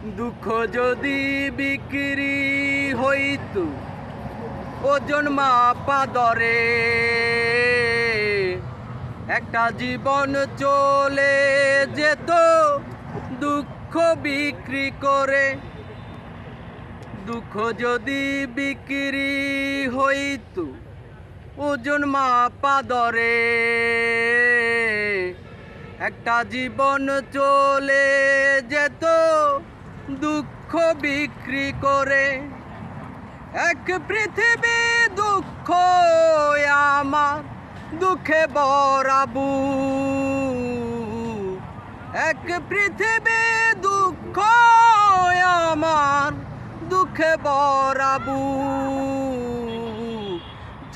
দুঃখ যদি বিক্রি হইতো ওজন মাপা দরে, একটা জীবন চলে যেত দুঃখ বিক্রি করে। দুঃখ যদি বিক্রি হইতো ওজন মাপা দরে, একটা জীবন চলে যেত দুঃখ বিক্রি করে। এক পৃথিবী দুঃখ আমার দুঃখে ভরাবু, এক পৃথিবী দুঃখ আমার দুঃখে ভরাবু।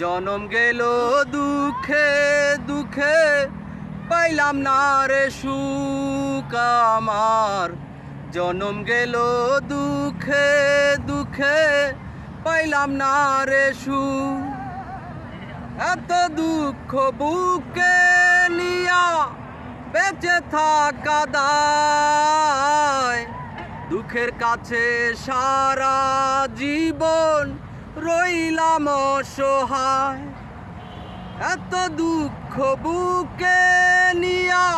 জনম গেল দুঃখে দুঃখে পাইলাম না রে সুখ আমার, জনম গেল দুঃখে দুঃখে পাইলাম না রে সুখ। এত দুঃখ বুকে নিয়া বেঁচে থাকা দায়, দুঃখের কাছে সারা জীবন রইলাম অসহায়। এত দুঃখ বুকে নিয়া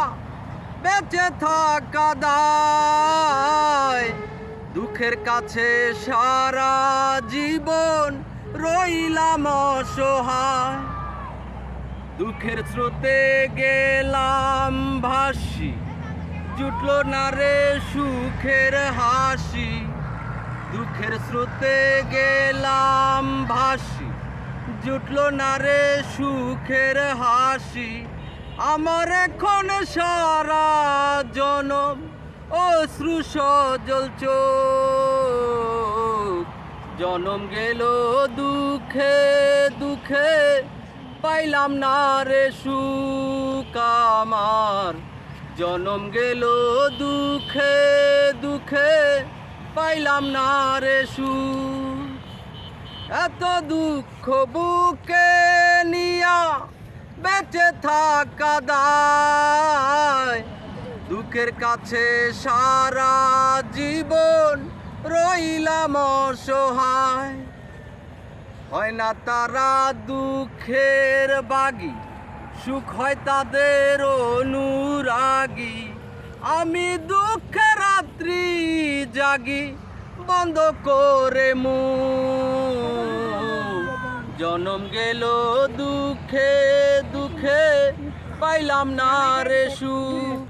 বেঁচে থাকা দায়, দুঃখের কাছে সারা জীবন রইলাম অসহায়। দুঃখের স্রোতে গেলাম ভাসি, জুটলো না রে সুখের হাসি। দুঃখের স্রোতে গেলাম ভাসি, জুটলো না রে সুখের হাসি। আমার এখন সারা জনম অশ্রু সজল চোখ, জনম গেল দুঃখে দুঃখে পাইলাম না রে সুখ আমার, জনম গেল দুঃখে দুঃখে পাইলাম না রে সুখ। এত দুঃখ বুকে নিয়া বেঁচে থাকা দায়, দুঃখের কাছে সারা জীবন রইলাম অসহায়। হয় না তারা দুঃখের বাগী, সুখ হয় তাদের অনুরাগী। আমি দুঃখের রাত্রি জাগি বন্ধ করে মুখ, জনম গেল দুঃখে দুঃখে পাইলাম না রে সুখ।